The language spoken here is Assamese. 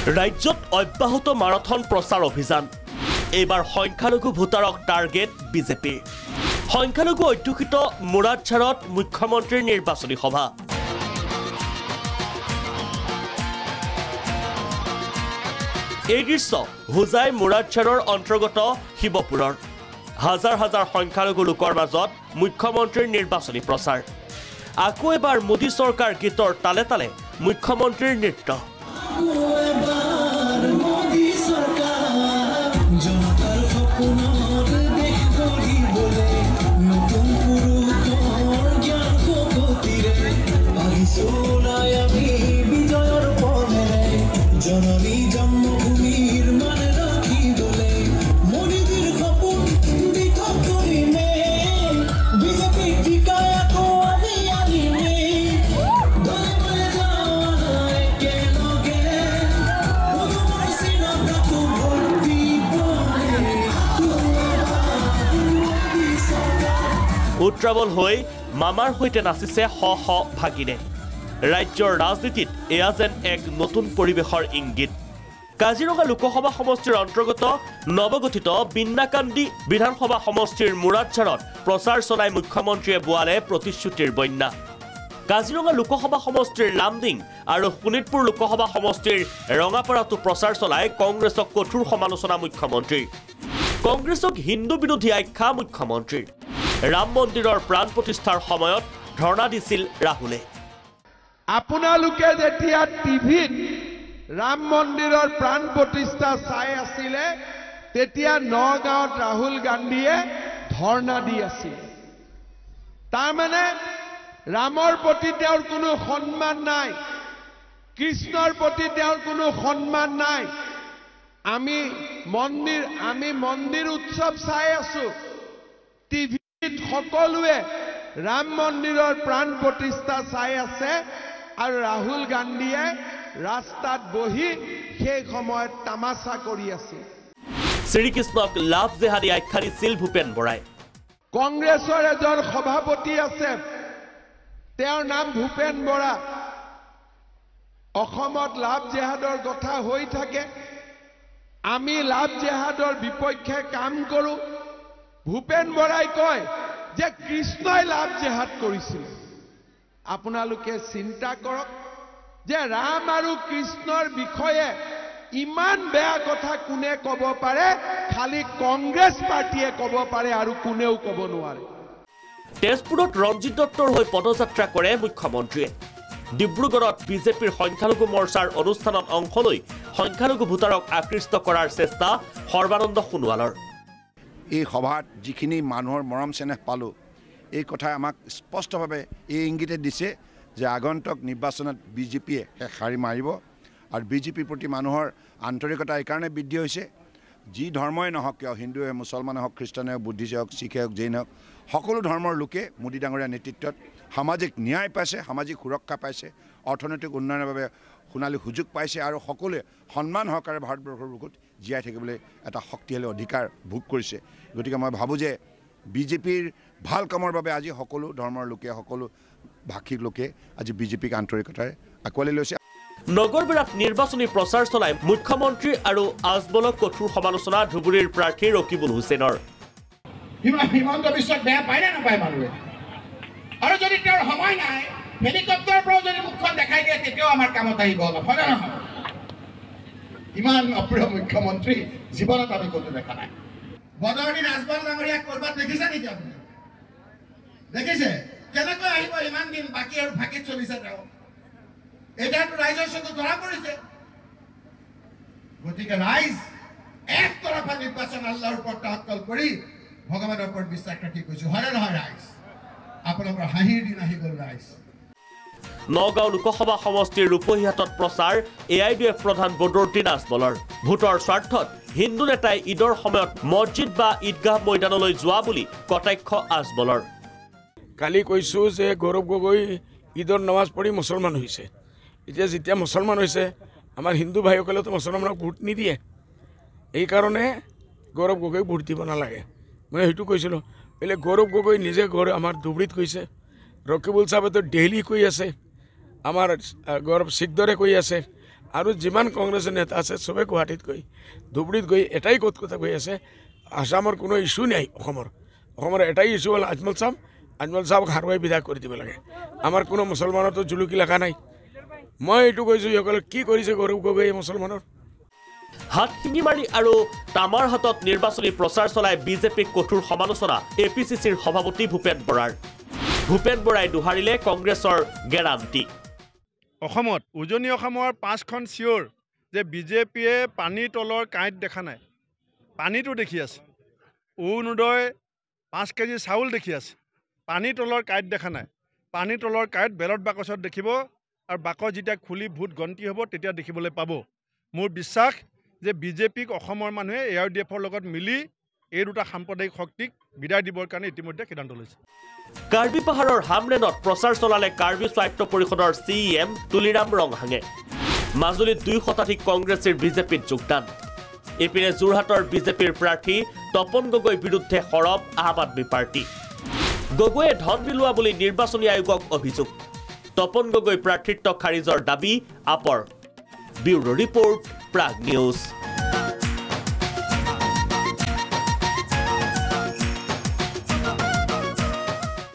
ৰাজ্যত অব্যাহত মাৰাথন প্ৰচাৰ অভিযান এইবাৰ সংখ্যালঘু ভোটাৰক টাৰ্গেট বিজেপিৰ সংখ্যালঘু অধ্যুষিত মুৰাদঝাৰত মুখ্যমন্ত্ৰীৰ নিৰ্বাচনী সভা এই দৃশ্য হুজাই মুৰাদঝাৰৰ অন্তৰ্গত শিৱপুৰৰ হাজাৰ হাজাৰ সংখ্যালঘু লোকৰ মাজত মুখ্যমন্ত্ৰীৰ নিৰ্বাচনী প্ৰচাৰ আকৌ এবাৰ মোদী চৰকাৰ গীতৰ তালে তালে মুখ্যমন্ত্ৰীৰ নৃত্য উত্ৰাৱল হৈ মামাৰ হৈতে নাচিছে শ শ ভাগিনে ৰাজ্যৰ ৰাজনীতিত এয়া যেন এক নতুন পৰিৱেশৰ ইংগিত কাজিৰঙা লোকসভা সমষ্টিৰ অন্তৰ্গত নৱগঠিত বিন্নাকান্দি বিধানসভা সমষ্টিৰ মুৰাদঝাৰত প্ৰচাৰ চলাই মুখ্যমন্ত্ৰীয়ে বোৱালে প্ৰতিশ্ৰুতিৰ বন্যা কাজিৰঙা লোকসভা সমষ্টিৰ লামডিং আৰু শোণিতপুৰ লোকসভা সমষ্টিৰ ৰঙাপাৰাতো প্ৰচাৰ চলাই কংগ্ৰেছক কঠোৰ সমালোচনা মুখ্যমন্ত্ৰীৰ কংগ্ৰেছক হিন্দু বিৰোধী আখ্যা মুখ্যমন্ত্ৰীৰ ৰাম মন্দিৰৰ প্ৰাণ প্ৰতিষ্ঠাৰ সময়ত ধৰ্ণা দিছিল ৰাহুলে আপোনালোকে যেতিয়া টিভিত ৰাম মন্দিৰৰ প্ৰাণ প্ৰতিষ্ঠা চাই আছিলে তেতিয়া নগাঁৱত ৰাহুল গান্ধীয়ে ধৰ্ণা দি আছিল তাৰমানে ৰামৰ প্ৰতি তেওঁৰ কোনো সন্মান নাই কৃষ্ণৰ প্ৰতি তেওঁৰ কোনো সন্মান নাই আমি মন্দিৰ উৎসৱ চাই আছো টিভি সকলোৱে ৰাম মন্দিৰৰ প্ৰাণ প্ৰতিষ্ঠা চাই আছে আৰু ৰাহুল গান্ধীয়ে ৰাস্তাত বহি সেই সময়ত তামাচা কৰি আছে শ্ৰীকৃষ্ণক লাভ জেহাদী আখ্যা দিছিল ভূপেন বৰাই কংগ্ৰেছৰ এজন সভাপতি আছে তেওঁৰ নাম ভূপেন বৰা অসমত লাভ জেহাদৰ কথা হৈ থাকে আমি লাভ জেহাদৰ বিপক্ষে কাম কৰো ভূপেন বৰাই কয় যে কৃষ্ণই লাভ জেহাদ কৰিছিল আপোনালোকে চিন্তা কৰক যে ৰাম আৰু কৃষ্ণৰ বিষয়ে ইমান বেয়া কথা কোনে ক'ব পাৰে খালি কংগ্ৰেছ পাৰ্টিয়ে ক'ব পাৰে আৰু কোনেও ক'ব নোৱাৰে তেজপুৰত ৰঞ্জিত দত্তৰ হৈ পদযাত্ৰা কৰে মুখ্যমন্ত্ৰীয়ে ডিব্ৰুগড়ত বিজেপিৰ সংখ্যালঘু মৰ্চাৰ অনুষ্ঠানত অংশ লৈ সংখ্যালঘু ভোটাৰক আকৃষ্ট কৰাৰ চেষ্টা সৰ্বানন্দ সোণোৱালৰ এই সভাত যিখিনি মানুহৰ মৰম চেনেহ পালোঁ এই কথাই আমাক স্পষ্টভাৱে এই ইংগিতে দিছে যে আগন্তুক নিৰ্বাচনত বিজেপিয়ে শাৰী মাৰিব আৰু বিজেপিৰ প্ৰতি মানুহৰ আন্তৰিকতা এইকাৰণে বৃদ্ধি হৈছে যি ধৰ্মই নহওক কিয় হিন্দুৱে মুছলমানে হওক খ্ৰীষ্টানে হওক বুদ্ধিজে হওক শিখে হওক জৈন হওক সকলো ধৰ্মৰ লোকে মোদী ডাঙৰীয়াৰ নেতৃত্বত সামাজিক ন্যায় পাইছে সামাজিক সুৰক্ষা পাইছে অৰ্থনৈতিক উন্নয়নৰ বাবে সোণালী সুযোগ পাইছে আৰু সকলোৱে সন্মান সহকাৰে ভাৰতবৰ্ষৰ বুকুত জীয়াই থাকিবলৈ এটা শক্তিশালী অধিকাৰ ভোগ কৰিছে গতিকে মই ভাবোঁ যে বিজেপিৰ ভাল কামৰ বাবে আজি সকলো ধৰ্মৰ লোকে সকলো ভাষিক লোকে আজি বিজেপিক আন্তৰিকতাৰে আঁকোৱালি লৈছে নগৰবেৰাত নিৰ্বাচনী প্ৰচাৰ চলাই মুখ্যমন্ত্ৰী আৰু আজমলক কঠোৰ সমালোচনা ধুবুৰীৰ প্ৰাৰ্থী ৰকিবুল হুছেইনৰ হিমন্ত বিশ্বক বেয়া পায় নে নাপায় মানুহে আৰু যদি তেওঁৰ সময় নাই হেলিকপ্টাৰৰ পৰা যদি মুখখন দেখাই দিয়ে তেতিয়াও আমাৰ কামত আহিব অলপ হয় নে নহয় ইমান অপ্ৰিয় মুখ্যমন্ত্ৰী জীৱনত আমি ক'তো দেখা নাই বদৰণি ৰাজবল ডাঙৰীয়াক ক'ৰবাত দেখিছে নেকি আপুনি দেখিছে কেনেকৈ আহিব ইমান দিন বাকী আৰু ফাঁকিত চলিছে তেওঁ এতিয়াতো ৰাইজৰ চকু ধৰা পৰিছে গতিকে ৰাইজ একতৰফা নিৰ্বাচন আল্লাহৰ ওপৰত তাৱাক্কুল কৰি ভগৱানৰ ওপৰত বিশ্বাস ৰাখি কৈছোঁ হয় নে নহয় ৰাইজ আপোনালোকৰ হাঁহিৰ দিন আহি গ'ল ৰাইজ নগাঁও লোকসভা সমষ্টিৰ ৰূপহীহাটত প্ৰচাৰ AIDF প্ৰধান বদৰুদ্দিন আজমলৰ ভোটৰ স্বাৰ্থত হিন্দু নেতাই ঈদৰ সময়ত মছজিদ বা ঈদগাহ ময়দানলৈ যোৱা বুলি কটাক্ষ আজমলৰ কালি কৈছোঁ যে গৌৰৱ গগৈ ঈদৰ নামাজ পঢ়ি মুছলমান হৈছে এতিয়া যেতিয়া মুছলমান হৈছে আমাৰ হিন্দু ভাইসকলেতো মুছলমানক ভোট নিদিয়ে এইকাৰণে গৌৰৱ গগৈ ভোট দিব নালাগে মই সেইটো কৈছিলোঁ বোলে গৌৰৱ গগৈ নিজে আমাৰ ধুবুৰীত কৈছে ৰকিবুল চাহেবেতো ডেইলি কৈ আছে আমাৰ গৌৰৱ সিকদৰে কৈ আছে আৰু যিমান কংগ্ৰেছৰ নেতা আছে চবে গুৱাহাটীত গৈ ধুবুৰীত গৈ এটাই কথা কৈ আছে আসামৰ কোনো ইস্যু নাই অসমৰ এটাই ইস্যু হ'ল আজমল চাহাবক হাৰুৱাই বিদায় কৰি দিব লাগে আমাৰ কোনো মুছলমানতো জুলুকি লগা নাই মই এইটো কৈছোঁ সকলে কি কৰিছে গৌৰৱ গগৈয়ে মুছলমানৰ হাত শিঙি মাৰি আৰু তামাৰ হাতত নিৰ্বাচনী প্ৰচাৰ চলাই বিজেপিক কঠোৰ সমালোচনা এপিচিচিৰ সভাপতি ভূপেন বৰাৰ ভূপেন বৰাই দোহাৰিলে কংগ্ৰেছৰ গেৰাণ্টি অসমত উজনি অসমৰ 5খন চিঞৰ যে বিজেপিয়ে পানীৰ তলৰ কাঁইট দেখা নাই পানীটো দেখি আছে অৰুণোদয় 5 কেজি চাউল দেখি আছে পানীৰ তলৰ কাঁইট দেখা নাই পানীৰ তলৰ কাঁইট বেলট বাকচত দেখিব আৰু বাকচ যেতিয়া খুলি ভোট গন্তি হ'ব তেতিয়া দেখিবলৈ পাব মোৰ বিশ্বাস যে বিজেপিক অসমৰ মানুহে ARDFৰ লগত মিলি এই দুটা সাম্প্ৰদায়িক শক্তিক বিদায় দিবৰ কাৰণে ইতিমধ্যে সিদ্ধান্ত লৈছে কাৰ্বি পাহাৰৰ হামলেনত প্ৰচাৰ চলালে কাৰ্বি স্বায়ত্ত পৰিষদৰ CEM তুলিৰাম ৰংহাঙে মাজুলীত 2 শতাধিক কংগ্ৰেছীৰ বিজেপিত যোগদান ইপিনে যোৰহাটৰ বিজেপিৰ প্ৰাৰ্থী তপন গগৈ বিৰুদ্ধে সৰব আম আদমি পাৰ্টি গগৈয়ে ধন বিলোৱা বুলি নিৰ্বাচনী আয়োগক অভিযোগ তপন গগৈ প্ৰাৰ্থিত্ব খাৰিজৰ দাবী আপৰ ব্যুৰো ৰিপৰ্ট প্ৰাগ নিউজ